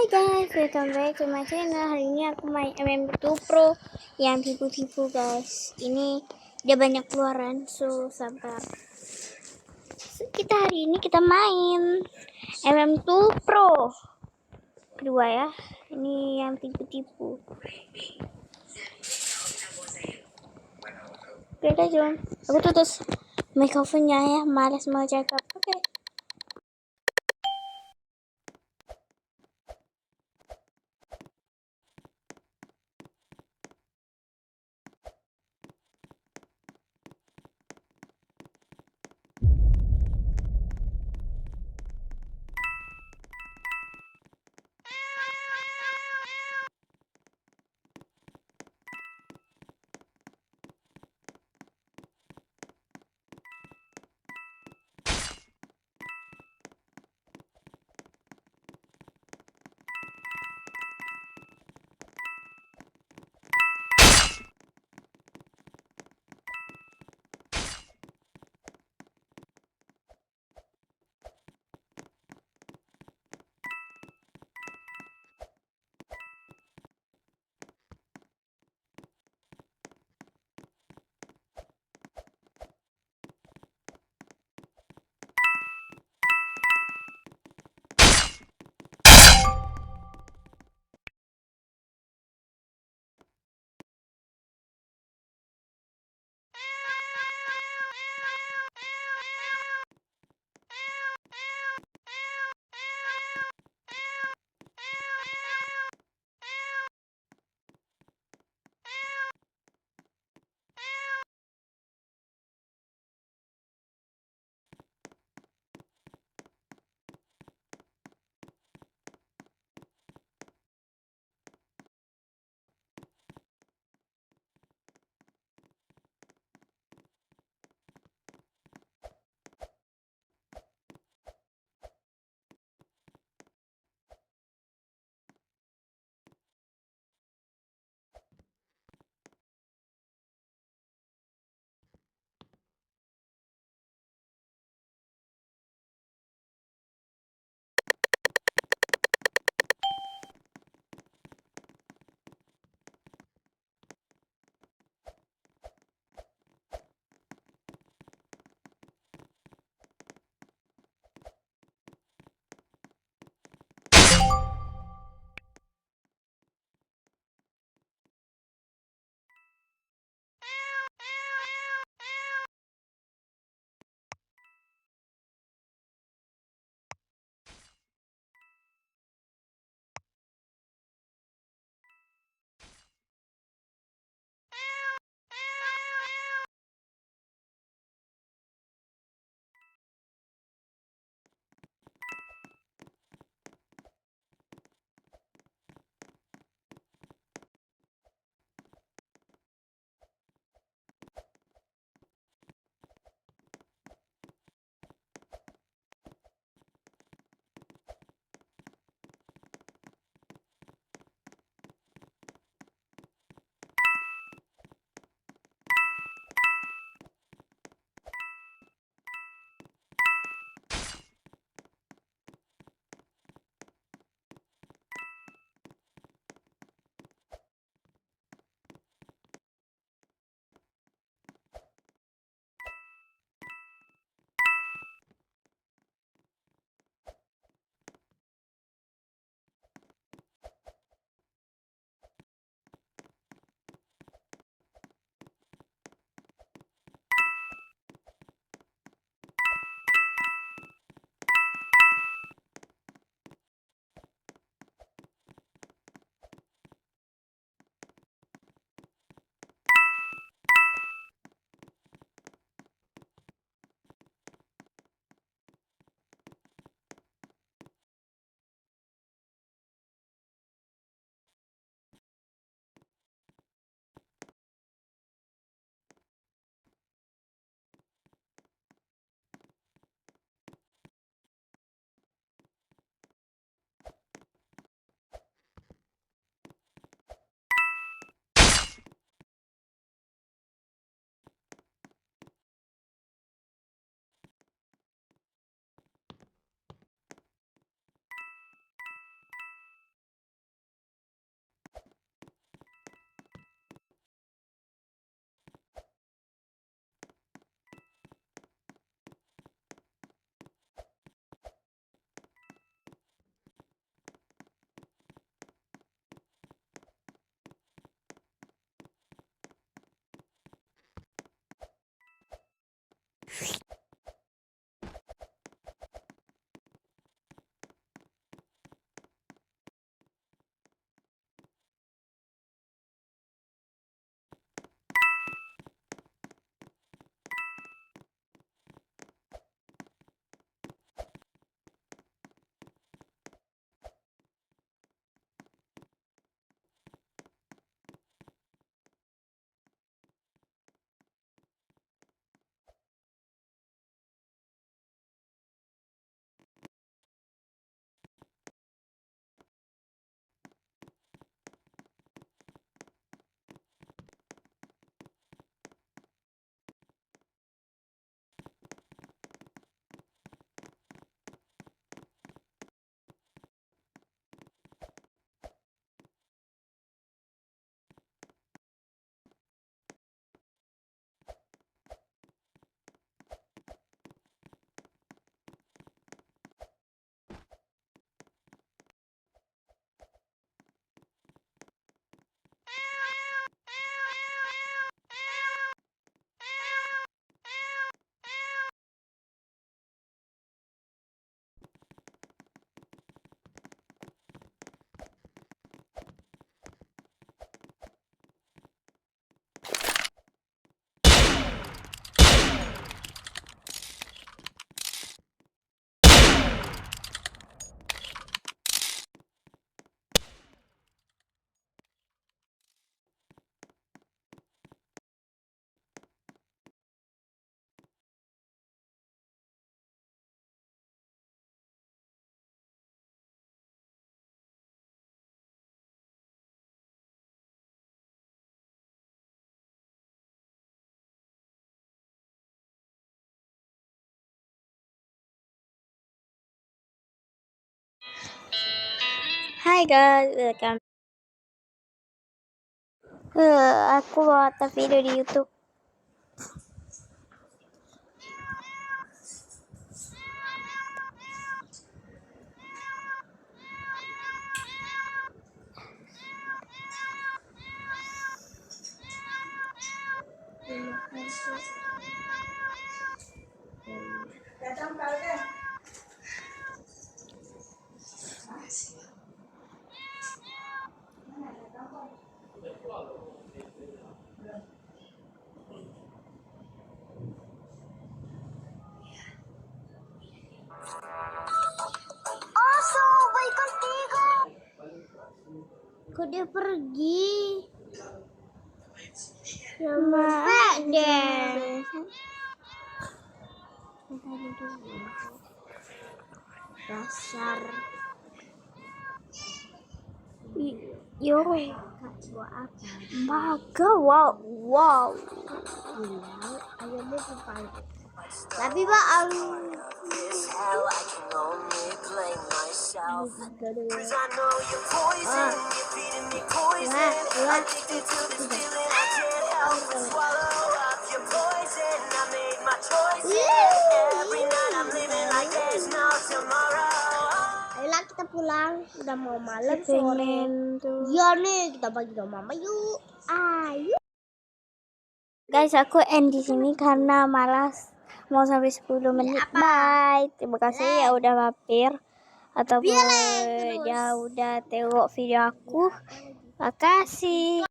Hai guys, welcome back to my channel. Hari ini aku main MM2 Pro yang tipu-tipu guys. Ini dia banyak keluaran, so sabar. Hari ini kita main MM2 Pro kedua ya. Ini yang tipu-tipu. Oke jom. Aku tutup mikrofonnya ya, malas mau cakap. Oke. Hai guys, welcome. Aku buat video di YouTube. Kok dia pergi? Sama adek. Dasar. Yo, maga, wow. Ayamnya dipanggil. Tapi Pak, ayolah kita pulang, udah mau malam sore. Iya nih, kita bagi sama mama yuk. Ayo. Guys, aku end di sini karena malas mau sampai 10 menit. Bye. Terima kasih ya udah mampir ataupun ya udah tengok video aku. Makasih.